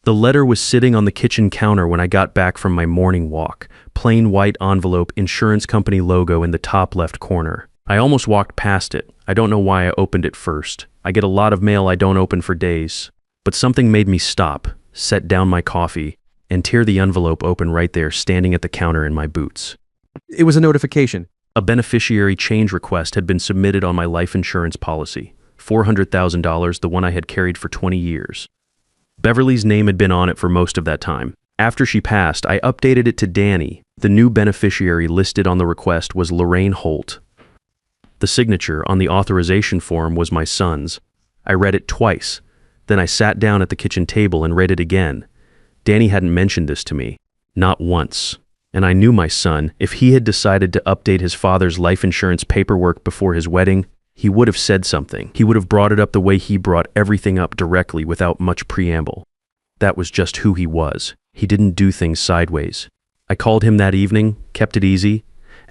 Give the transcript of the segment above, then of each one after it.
The letter was sitting on the kitchen counter when I got back from my morning walk. Plain white envelope, insurance company logo in the top left corner. I almost walked past it. I don't know why I opened it first. I get a lot of mail I don't open for days. But something made me stop, set down my coffee, and tear the envelope open right there, standing at the counter in my boots. It was a notification. A beneficiary change request had been submitted on my life insurance policy. $400,000, the one I had carried for 20 years. Beverly's name had been on it for most of that time. After she passed, I updated it to Danny. The new beneficiary listed on the request was Lorraine Holt. The signature on the authorization form was my son's. I read it twice. Then I sat down at the kitchen table and read it again. Danny hadn't mentioned this to me. Not once. And I knew my son, if he had decided to update his father's life insurance paperwork before his wedding, he would have said something. He would have brought it up the way he brought everything up directly without much preamble. That was just who he was. He didn't do things sideways. I called him that evening, kept it easy,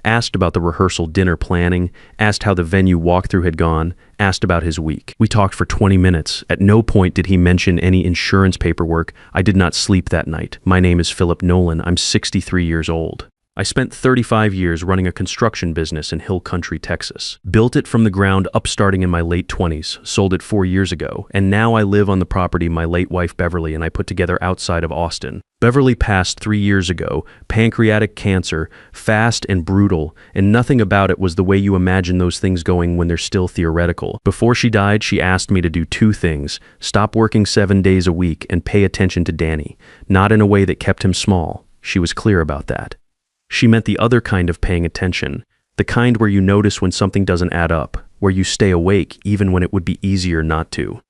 asked about the rehearsal dinner planning, asked how the venue walkthrough had gone, asked about his week. We talked for 20 minutes. At no point did he mention any insurance paperwork. I did not sleep that night. My name is Philip Nolan. I'm 63 years old. I spent 35 years running a construction business in Hill Country, Texas. Built it from the ground up starting in my late 20s, sold it 4 years ago, and now I live on the property my late wife Beverly and I put together outside of Austin. Beverly passed 3 years ago, pancreatic cancer, fast and brutal, and nothing about it was the way you imagine those things going when they're still theoretical. Before she died, she asked me to do 2 things: stop working 7 days a week and pay attention to Danny, not in a way that kept him small. She was clear about that. She meant the other kind of paying attention, the kind where you notice when something doesn't add up, where you stay awake even when it would be easier not to.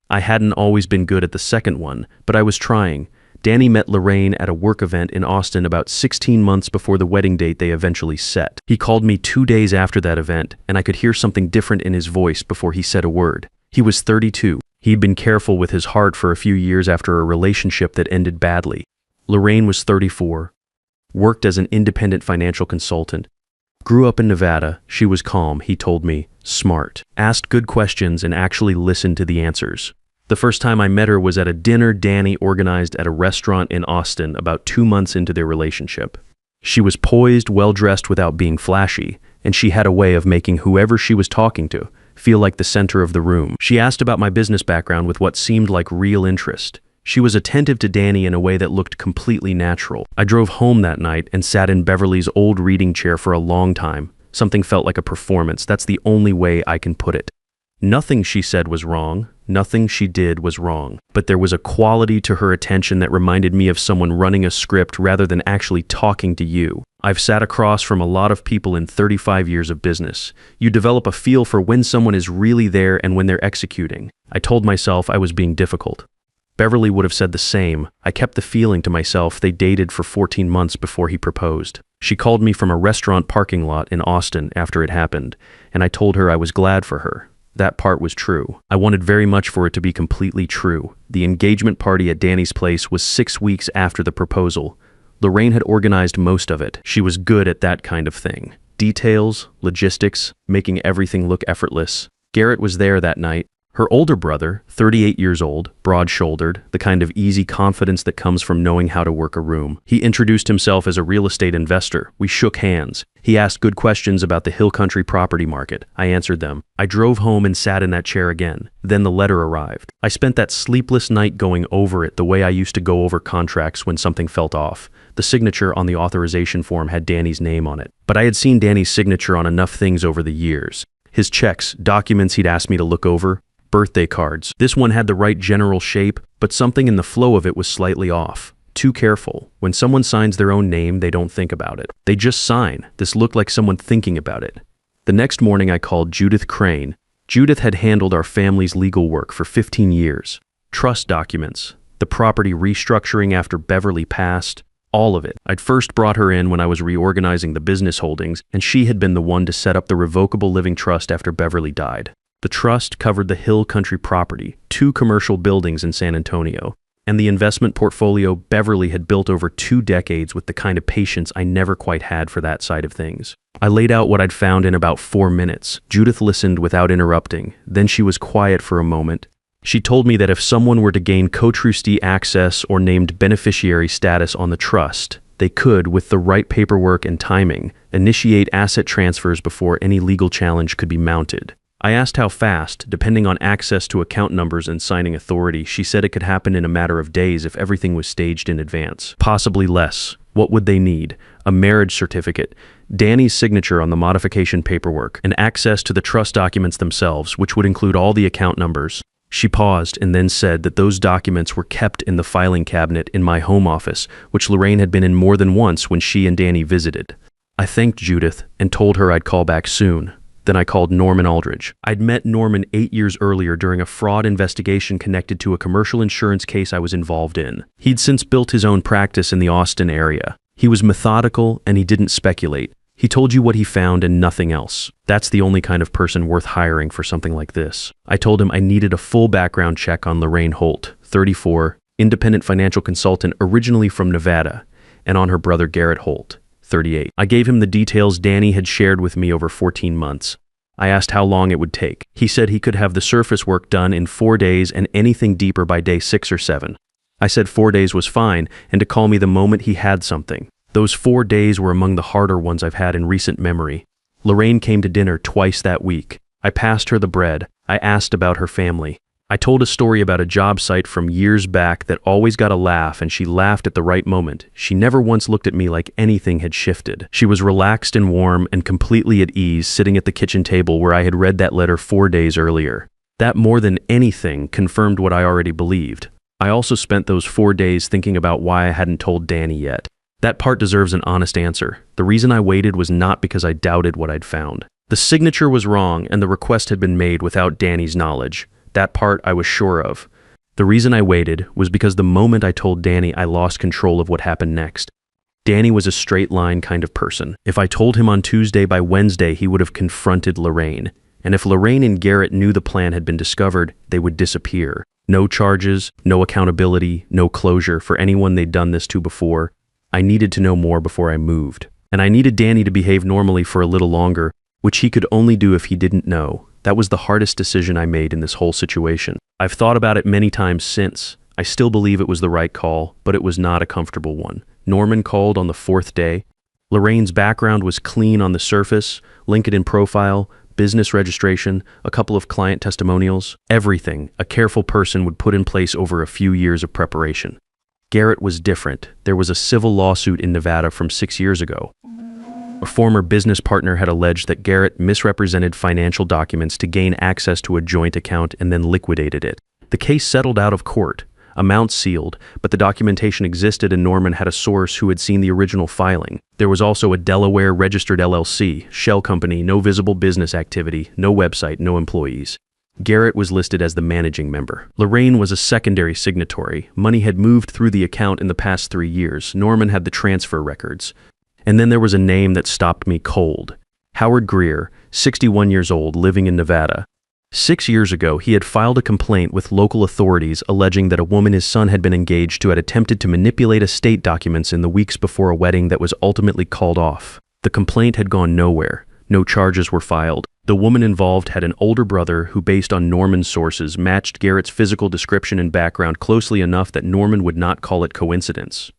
I hadn't always been good at the second one, but I was trying. Danny met Lorraine at a work event in Austin about 16 months before the wedding date they eventually set. He called me 2 days after that event, and I could hear something different in his voice before he said a word. He was 32. He'd been careful with his heart for a few years after a relationship that ended badly. Lorraine was 34. Worked as an independent financial consultant. Grew up in Nevada. She was calm, he told me, smart, asked good questions and actually listened to the answers. The first time I met her was at a dinner Danny organized at a restaurant in Austin about 2 months into their relationship. She was poised, well-dressed without being flashy, and she had a way of making whoever she was talking to feel like the center of the room. She asked about my business background with what seemed like real interest. She was attentive to Danny in a way that looked completely natural. I drove home that night and sat in Beverly's old reading chair for a long time. Something felt like a performance. That's the only way I can put it. Nothing she said was wrong. Nothing she did was wrong. But there was a quality to her attention that reminded me of someone running a script rather than actually talking to you. I've sat across from a lot of people in 35 years of business. You develop a feel for when someone is really there and when they're executing. I told myself I was being difficult. Beverly would have said the same. I kept the feeling to myself. They dated for 14 months before he proposed. She called me from a restaurant parking lot in Austin after it happened, and I told her I was glad for her. That part was true. I wanted very much for it to be completely true. The engagement party at Danny's place was 6 weeks after the proposal. Lorraine had organized most of it. She was good at that kind of thing. Details, logistics, making everything look effortless. Garrett was there that night. Her older brother, 38 years old, broad-shouldered, the kind of easy confidence that comes from knowing how to work a room. He introduced himself as a real estate investor. We shook hands. He asked good questions about the Hill Country property market. I answered them. I drove home and sat in that chair again. Then the letter arrived. I spent that sleepless night going over it the way I used to go over contracts when something felt off. The signature on the authorization form had Danny's name on it. But I had seen Danny's signature on enough things over the years. His checks, documents he'd asked me to look over, birthday cards. This one had the right general shape, but something in the flow of it was slightly off. Too careful. When someone signs their own name, they don't think about it. They just sign. This looked like someone thinking about it. The next morning I called Judith Crane. Judith had handled our family's legal work for 15 years. Trust documents, the property restructuring after Beverly passed, all of it. I'd first brought her in when I was reorganizing the business holdings, and she had been the one to set up the revocable living trust after Beverly died. The trust covered the Hill Country property, 2 commercial buildings in San Antonio, and the investment portfolio Beverly had built over 2 decades with the kind of patience I never quite had for that side of things. I laid out what I'd found in about 4 minutes. Judith listened without interrupting. Then she was quiet for a moment. She told me that if someone were to gain co-trustee access or named beneficiary status on the trust, they could, with the right paperwork and timing, initiate asset transfers before any legal challenge could be mounted. I asked how fast, depending on access to account numbers and signing authority. She said it could happen in a matter of days if everything was staged in advance. Possibly less. What would they need? A marriage certificate, Danny's signature on the modification paperwork, and access to the trust documents themselves, which would include all the account numbers. She paused and then said that those documents were kept in the filing cabinet in my home office, which Lorraine had been in more than once when she and Danny visited. I thanked Judith and told her I'd call back soon. Then I called Norman Aldridge. I'd met Norman 8 years earlier during a fraud investigation connected to a commercial insurance case I was involved in. He'd since built his own practice in the Austin area. He was methodical and he didn't speculate. He told you what he found and nothing else. That's the only kind of person worth hiring for something like this. I told him I needed a full background check on Lorraine Holt, 34, independent financial consultant originally from Nevada, and on her brother Garrett Holt, 38. I gave him the details Danny had shared with me over 14 months. I asked how long it would take. He said he could have the surface work done in 4 days and anything deeper by day 6 or 7. I said 4 days was fine and to call me the moment he had something. Those 4 days were among the harder ones I've had in recent memory. Lorraine came to dinner twice that week. I passed her the bread. I asked about her family. I told a story about a job site from years back that always got a laugh, and she laughed at the right moment. She never once looked at me like anything had shifted. She was relaxed and warm and completely at ease sitting at the kitchen table where I had read that letter 4 days earlier. That more than anything confirmed what I already believed. I also spent those 4 days thinking about why I hadn't told Danny yet. That part deserves an honest answer. The reason I waited was not because I doubted what I'd found. The signature was wrong and the request had been made without Danny's knowledge. That part I was sure of. The reason I waited was because the moment I told Danny, I lost control of what happened next. Danny was a straight line kind of person. If I told him on Tuesday, by Wednesday he would have confronted Lorraine. And if Lorraine and Garrett knew the plan had been discovered, they would disappear. No charges, no accountability, no closure for anyone they'd done this to before. I needed to know more before I moved. And I needed Danny to behave normally for a little longer, which he could only do if he didn't know. That was the hardest decision I made in this whole situation. I've thought about it many times since. I still believe it was the right call, but it was not a comfortable one. Norman called on the 4th day. Lorraine's background was clean on the surface, LinkedIn profile, business registration, a couple of client testimonials, everything a careful person would put in place over a few years of preparation. Garrett was different. There was a civil lawsuit in Nevada from 6 years ago. A former business partner had alleged that Garrett misrepresented financial documents to gain access to a joint account and then liquidated it. The case settled out of court, amounts sealed, but the documentation existed and Norman had a source who had seen the original filing. There was also a Delaware registered LLC, shell company, no visible business activity, no website, no employees. Garrett was listed as the managing member. Lorraine was a secondary signatory. Money had moved through the account in the past 3 years. Norman had the transfer records. And then there was a name that stopped me cold. Howard Greer, 61 years old, living in Nevada. 6 years ago, he had filed a complaint with local authorities alleging that a woman his son had been engaged to had attempted to manipulate estate documents in the weeks before a wedding that was ultimately called off. The complaint had gone nowhere. No charges were filed. The woman involved had an older brother who, based on Norman's sources, matched Garrett's physical description and background closely enough that Norman would not call it coincidence.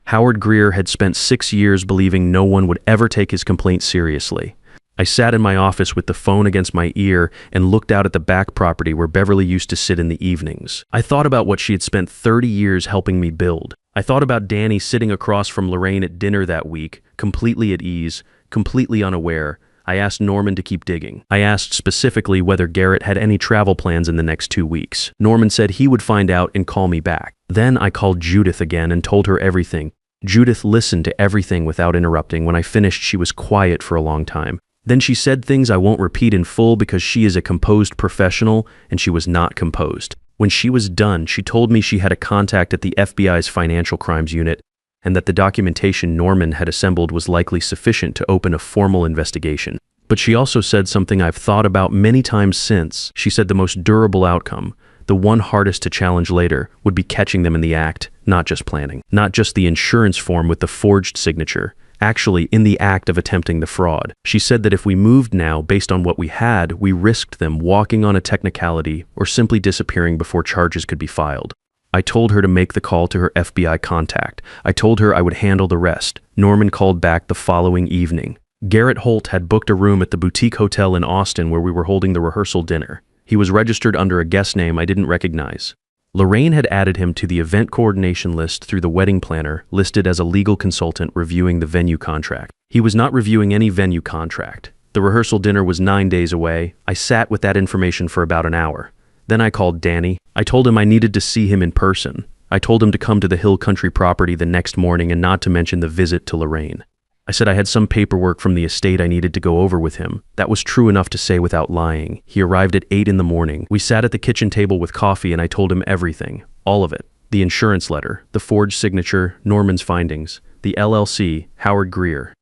Howard Greer had spent 6 years believing no one would ever take his complaint seriously. I sat in my office with the phone against my ear and looked out at the back property where Beverly used to sit in the evenings. I thought about what she had spent 30 years helping me build. I thought about Danny sitting across from Lorraine at dinner that week, completely at ease, completely unaware. I asked Norman to keep digging. I asked specifically whether Garrett had any travel plans in the next 2 weeks. Norman said he would find out and call me back. Then I called Judith again and told her everything. Judith listened to everything without interrupting. When I finished, she was quiet for a long time. Then she said things I won't repeat in full because she is a composed professional and she was not composed. When she was done, she told me she had a contact at the FBI's Financial Crimes Unit and that the documentation Norman had assembled was likely sufficient to open a formal investigation. But she also said something I've thought about many times since. She said the most durable outcome, the one hardest to challenge later, would be catching them in the act, not just planning. Not just the insurance form with the forged signature. actually in the act of attempting the fraud. She said that if we moved now based on what we had, we risked them walking on a technicality or simply disappearing before charges could be filed. I told her to make the call to her FBI contact. I told her I would handle the rest. Norman called back the following evening. Garrett Holt had booked a room at the boutique hotel in Austin where we were holding the rehearsal dinner. He was registered under a guest name I didn't recognize. Lorraine had added him to the event coordination list through the wedding planner, listed as a legal consultant reviewing the venue contract. He was not reviewing any venue contract. The rehearsal dinner was 9 days away. I sat with that information for about an hour. Then I called Danny. I told him I needed to see him in person. I told him to come to the Hill Country property the next morning and not to mention the visit to Lorraine. I said I had some paperwork from the estate I needed to go over with him. That was true enough to say without lying. He arrived at 8 in the morning. We sat at the kitchen table with coffee and I told him everything. All of it. The insurance letter, the forged signature, Norman's findings, the LLC, Howard Greer.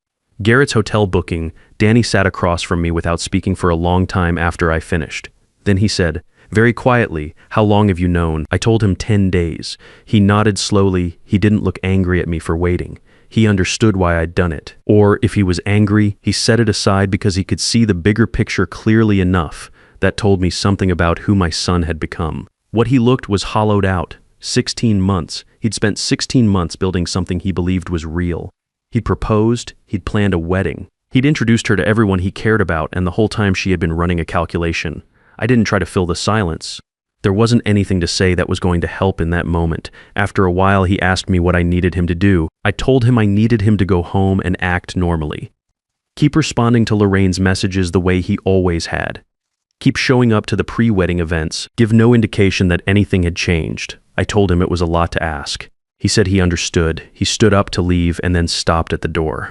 Garrett's hotel booking. Danny sat across from me without speaking for a long time after I finished. Then he said, very quietly, "How long have you known?" I told him 10 days. He nodded slowly. He didn't look angry at me for waiting. He understood why I'd done it. Or if he was angry, he set it aside because he could see the bigger picture clearly enough. That told me something about who my son had become. What he looked was hollowed out. 16 months. He'd spent 16 months building something he believed was real. He'd proposed. He'd planned a wedding. He'd introduced her to everyone he cared about, and the whole time she had been running a calculation. I didn't try to fill the silence. There wasn't anything to say that was going to help in that moment. After a while, he asked me what I needed him to do. I told him I needed him to go home and act normally. Keep responding to Lorraine's messages the way he always had. Keep showing up to the pre-wedding events. Give no indication that anything had changed. I told him it was a lot to ask. He said he understood. He stood up to leave and then stopped at the door.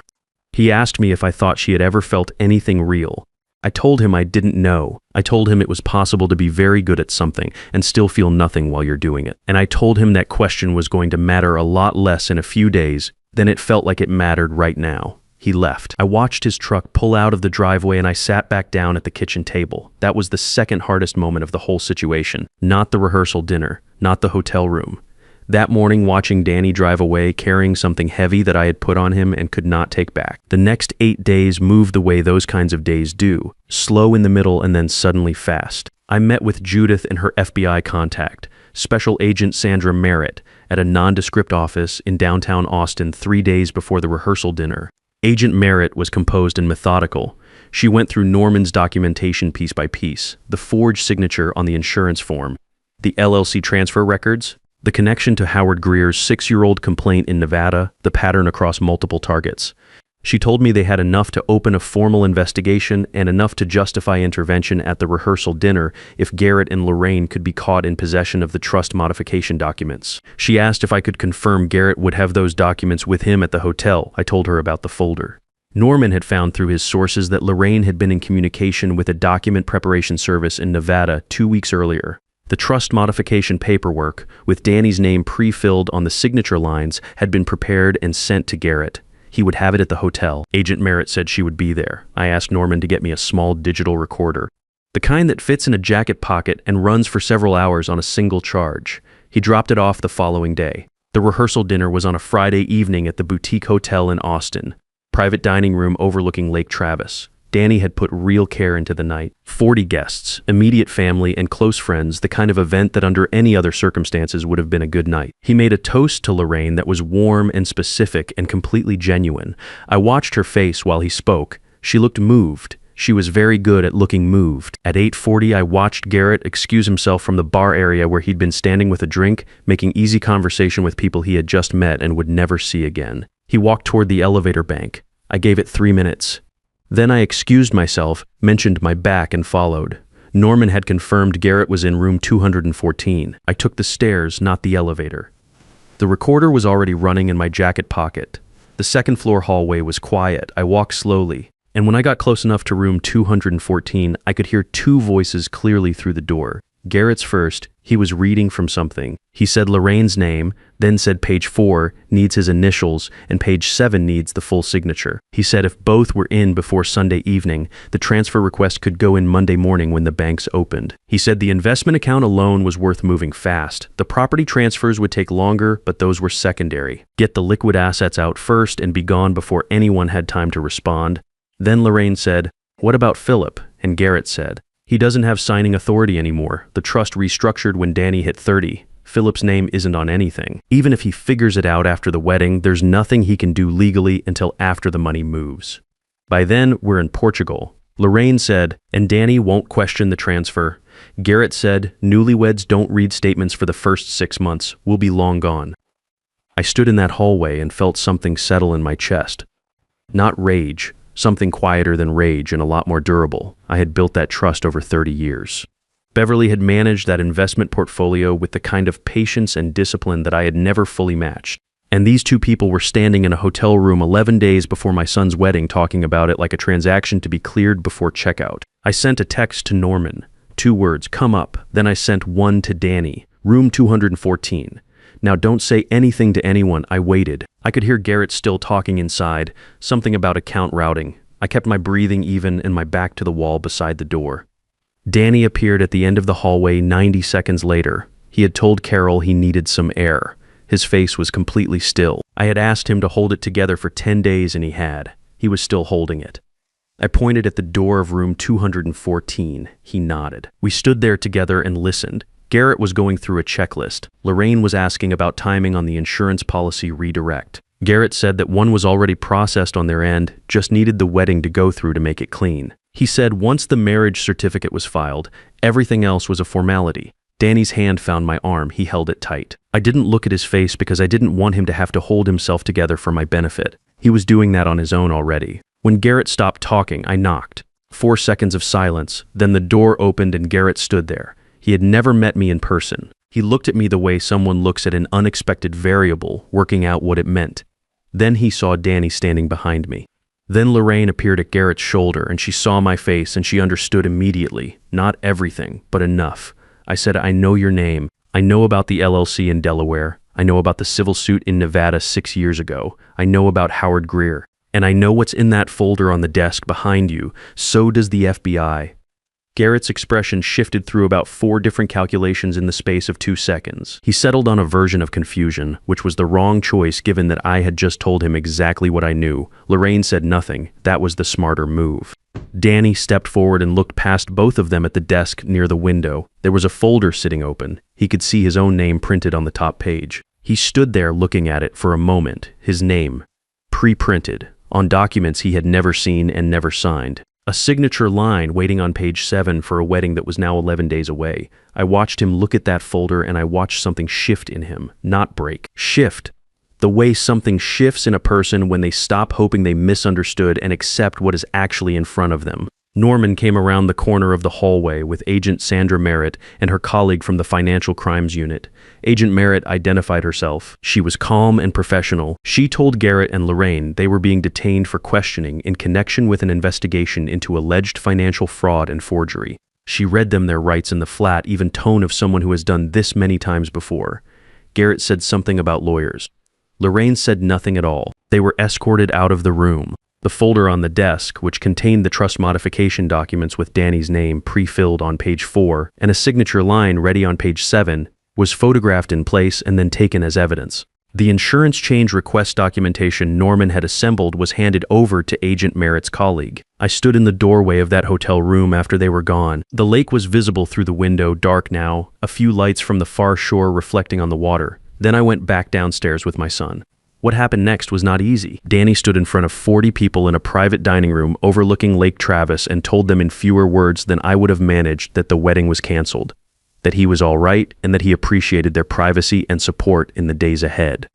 He asked me if I thought she had ever felt anything real. I told him I didn't know. I told him it was possible to be very good at something and still feel nothing while you're doing it. And I told him that question was going to matter a lot less in a few days than it felt like it mattered right now. He left. I watched his truck pull out of the driveway and I sat back down at the kitchen table. That was the second hardest moment of the whole situation. Not the rehearsal dinner, not the hotel room. That morning, watching Danny drive away carrying something heavy that I had put on him and could not take back. The next 8 days moved the way those kinds of days do. Slow in the middle and then suddenly fast. I met with Judith and her FBI contact, Special Agent Sandra Merritt, at a nondescript office in downtown Austin 3 days before the rehearsal dinner. Agent Merritt was composed and methodical. She went through Norman's documentation piece by piece, the forged signature on the insurance form, the LLC transfer records, the connection to Howard Greer's 6-year-old complaint in Nevada, the pattern across multiple targets. She told me they had enough to open a formal investigation and enough to justify intervention at the rehearsal dinner if Garrett and Lorraine could be caught in possession of the trust modification documents. She asked if I could confirm Garrett would have those documents with him at the hotel. I told her about the folder. Norman had found through his sources that Lorraine had been in communication with a document preparation service in Nevada 2 weeks earlier. The trust modification paperwork, with Danny's name pre-filled on the signature lines, had been prepared and sent to Garrett. He would have it at the hotel. Agent Merritt said she would be there. I asked Norman to get me a small digital recorder, the kind that fits in a jacket pocket and runs for several hours on a single charge. He dropped it off the following day. The rehearsal dinner was on a Friday evening at the boutique hotel in Austin, private dining room overlooking Lake Travis. Danny had put real care into the night. 40 guests, immediate family, and close friends, the kind of event that under any other circumstances would have been a good night. He made a toast to Lorraine that was warm and specific and completely genuine. I watched her face while he spoke. She looked moved. She was very good at looking moved. At 8:40, I watched Garrett excuse himself from the bar area where he'd been standing with a drink, making easy conversation with people he had just met and would never see again. He walked toward the elevator bank. I gave it 3 minutes. Then I excused myself, mentioned my back, and followed. Norman had confirmed Garrett was in room 214. I took the stairs, not the elevator. The recorder was already running in my jacket pocket. The second-floor hallway was quiet. I walked slowly, and when I got close enough to room 214, I could hear 2 voices clearly through the door. Garrett's first. He was reading from something. He said Lorraine's name, then said page 4 needs his initials and page 7 needs the full signature. He said if both were in before Sunday evening, the transfer request could go in Monday morning when the banks opened. He said the investment account alone was worth moving fast. The property transfers would take longer, but those were secondary. Get the liquid assets out first and be gone before anyone had time to respond. Then Lorraine said, "What about Philip?" And Garrett said, "He doesn't have signing authority anymore. The trust restructured when Danny hit 30. Philip's name isn't on anything. Even if he figures it out after the wedding, there's nothing he can do legally until after the money moves. By then, we're in Portugal." Lorraine said, "And Danny won't question the transfer." Garrett said, "Newlyweds don't read statements for the first 6 months. We'll be long gone." I stood in that hallway and felt something settle in my chest. Not rage. Something quieter than rage and a lot more durable. I had built that trust over 30 years. Beverly had managed that investment portfolio with the kind of patience and discipline that I had never fully matched. And these two people were standing in a hotel room 11 days before my son's wedding talking about it like a transaction to be cleared before checkout. I sent a text to Norman. 2 words, "Come up." Then I sent one to Danny. "Room 214. Now don't say anything to anyone." I waited. I could hear Garrett still talking inside, something about account routing. I kept my breathing even and my back to the wall beside the door. Danny appeared at the end of the hallway 90 seconds later. He had told Carol he needed some air. His face was completely still. I had asked him to hold it together for 10 days and he had. He was still holding it. I pointed at the door of room 214. He nodded. We stood there together and listened. Garrett was going through a checklist. Lorraine was asking about timing on the insurance policy redirect. Garrett said that one was already processed on their end, just needed the wedding to go through to make it clean. He said once the marriage certificate was filed, everything else was a formality. Danny's hand found my arm. He held it tight. I didn't look at his face because I didn't want him to have to hold himself together for my benefit. He was doing that on his own already. When Garrett stopped talking, I knocked. 4 seconds of silence, then the door opened and Garrett stood there. He had never met me in person. He looked at me the way someone looks at an unexpected variable, working out what it meant. Then he saw Danny standing behind me. Then Lorraine appeared at Garrett's shoulder and she saw my face and she understood immediately. Not everything, but enough. I said, "I know your name. I know about the LLC in Delaware. I know about the civil suit in Nevada 6 years ago. I know about Howard Greer. And I know what's in that folder on the desk behind you. So does the FBI." Garrett's expression shifted through about 4 different calculations in the space of 2 seconds. He settled on a version of confusion, which was the wrong choice given that I had just told him exactly what I knew. Lorraine said nothing. That was the smarter move. Danny stepped forward and looked past both of them at the desk near the window. There was a folder sitting open. He could see his own name printed on the top page. He stood there looking at it for a moment, his name, pre-printed, on documents he had never seen and never signed. A signature line waiting on page 7 for a wedding that was now 11 days away. I watched him look at that folder and I watched something shift in him, not break. Shift. The way something shifts in a person when they stop hoping they misunderstood and accept what is actually in front of them. Norman came around the corner of the hallway with Agent Sandra Merritt and her colleague from the Financial Crimes Unit. Agent Merritt identified herself. She was calm and professional. She told Garrett and Lorraine they were being detained for questioning in connection with an investigation into alleged financial fraud and forgery. She read them their rights in the flat, even tone of someone who has done this many times before. Garrett said something about lawyers. Lorraine said nothing at all. They were escorted out of the room. The folder on the desk, which contained the trust modification documents with Danny's name pre-filled on page 4 and a signature line ready on page 7, was photographed in place and then taken as evidence. The insurance change request documentation Norman had assembled was handed over to Agent Merritt's colleague. I stood in the doorway of that hotel room after they were gone. The lake was visible through the window, dark now, a few lights from the far shore reflecting on the water. Then I went back downstairs with my son. What happened next was not easy. Danny stood in front of 40 people in a private dining room overlooking Lake Travis and told them in fewer words than I would have managed that the wedding was canceled, that he was all right, and that he appreciated their privacy and support in the days ahead.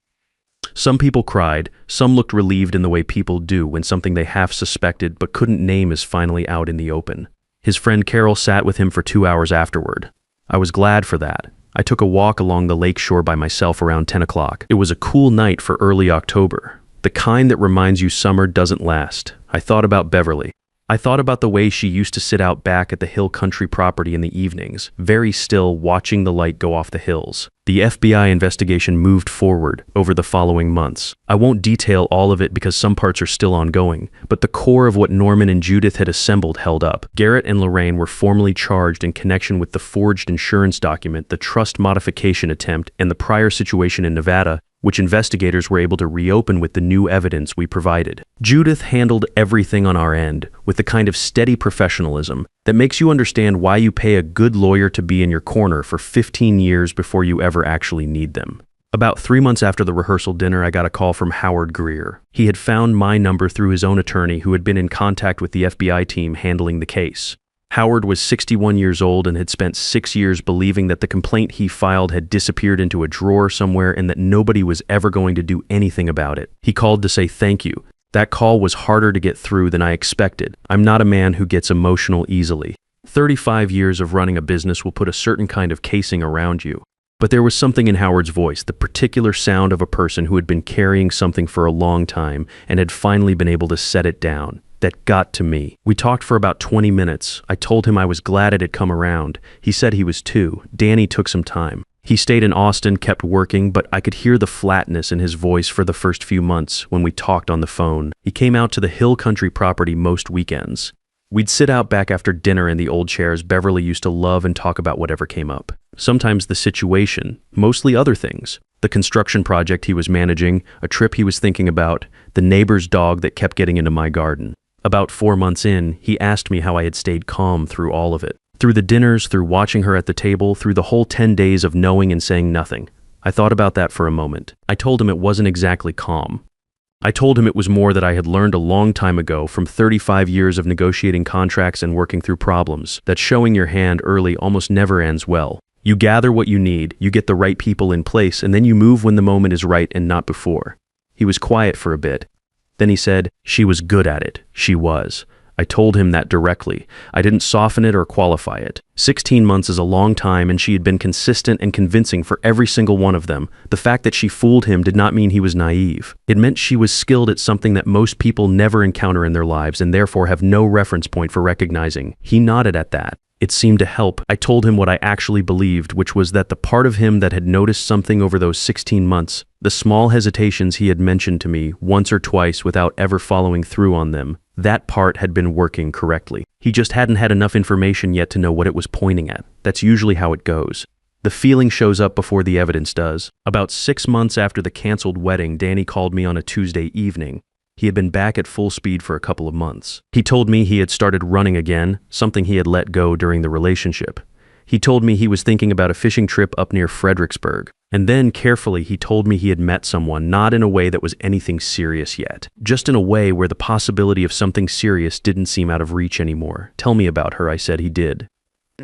Some people cried, some looked relieved in the way people do when something they half suspected but couldn't name is finally out in the open. His friend Carol sat with him for 2 hours afterward. I was glad for that. I took a walk along the lake shore by myself around 10 o'clock. It was a cool night for early October, the kind that reminds you summer doesn't last. I thought about Beverly. I thought about the way she used to sit out back at the Hill Country property in the evenings, very still, watching the light go off the hills. The FBI investigation moved forward over the following months. I won't detail all of it because some parts are still ongoing, but the core of what Norman and Judith had assembled held up. Garrett and Lorraine were formally charged in connection with the forged insurance document, the trust modification attempt, and the prior situation in Nevada, which investigators were able to reopen with the new evidence we provided. Judith handled everything on our end with the kind of steady professionalism that makes you understand why you pay a good lawyer to be in your corner for 15 years before you ever actually need them. About 3 months after the rehearsal dinner, I got a call from Howard Greer. He had found my number through his own attorney, who had been in contact with the FBI team handling the case. Howard was 61 years old and had spent 6 years believing that the complaint he filed had disappeared into a drawer somewhere and that nobody was ever going to do anything about it. He called to say thank you. That call was harder to get through than I expected. I'm not a man who gets emotional easily. 35 years of running a business will put a certain kind of casing around you. But there was something in Howard's voice, the particular sound of a person who had been carrying something for a long time and had finally been able to set it down. That got to me. We talked for about 20 minutes. I told him I was glad it had come around. He said he was too. Danny took some time. He stayed in Austin, kept working, but I could hear the flatness in his voice for the first few months when we talked on the phone. He came out to the Hill Country property most weekends. We'd sit out back after dinner in the old chairs Beverly used to love and talk about whatever came up. Sometimes the situation, mostly other things. The construction project he was managing, a trip he was thinking about, the neighbor's dog that kept getting into my garden. About 4 months in, he asked me how I had stayed calm through all of it. Through the dinners, through watching her at the table, through the whole 10 days of knowing and saying nothing. I thought about that for a moment. I told him it wasn't exactly calm. I told him it was more that I had learned a long time ago from 35 years of negotiating contracts and working through problems, that showing your hand early almost never ends well. You gather what you need, you get the right people in place, and then you move when the moment is right and not before. He was quiet for a bit. Then he said, she was good at it. She was. I told him that directly. I didn't soften it or qualify it. 16 months is a long time, and she had been consistent and convincing for every single one of them. The fact that she fooled him did not mean he was naive. It meant she was skilled at something that most people never encounter in their lives and therefore have no reference point for recognizing. He nodded at that. It seemed to help. I told him what I actually believed, which was that the part of him that had noticed something over those 16 months, the small hesitations he had mentioned to me once or twice without ever following through on them, that part had been working correctly. He just hadn't had enough information yet to know what it was pointing at. That's usually how it goes. The feeling shows up before the evidence does. About 6 months after the canceled wedding, Danny called me on a Tuesday evening. He had been back at full speed for a couple of months. He told me he had started running again, something he had let go during the relationship. He told me he was thinking about a fishing trip up near Fredericksburg. And then, carefully, he told me he had met someone, not in a way that was anything serious yet. Just in a way where the possibility of something serious didn't seem out of reach anymore. Tell me about her, I said he did.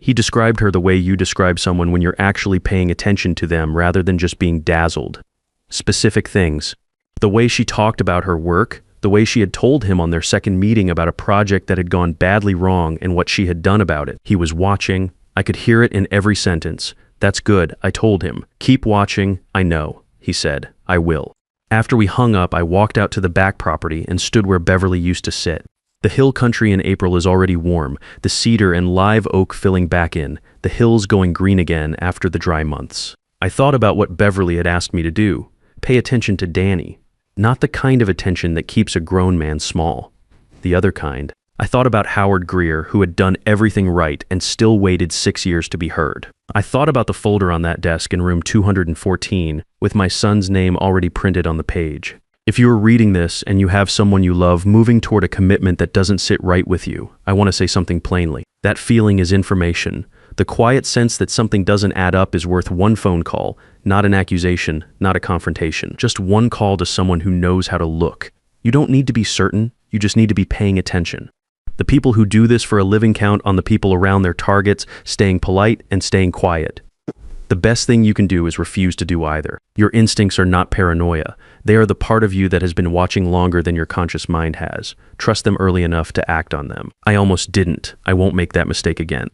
He described her the way you describe someone when you're actually paying attention to them rather than just being dazzled. Specific things. The way she talked about her work, the way she had told him on their second meeting about a project that had gone badly wrong and what she had done about it. He was watching. I could hear it in every sentence. That's good, I told him. Keep watching. I know, he said. I will. After we hung up, I walked out to the back property and stood where Beverly used to sit. The hill country in April is already warm, the cedar and live oak filling back in, the hills going green again after the dry months. I thought about what Beverly had asked me to do. Pay attention to Danny. Not the kind of attention that keeps a grown man small. The other kind. I thought about Howard Greer, who had done everything right and still waited 6 years to be heard. I thought about the folder on that desk in room 214, with my son's name already printed on the page. If you are reading this and you have someone you love moving toward a commitment that doesn't sit right with you, I want to say something plainly. That feeling is information. The quiet sense that something doesn't add up is worth one phone call, not an accusation, not a confrontation. Just one call to someone who knows how to look. You don't need to be certain, you just need to be paying attention. The people who do this for a living count on the people around their targets, staying polite and staying quiet. The best thing you can do is refuse to do either. Your instincts are not paranoia. They are the part of you that has been watching longer than your conscious mind has. Trust them early enough to act on them. I almost didn't. I won't make that mistake again.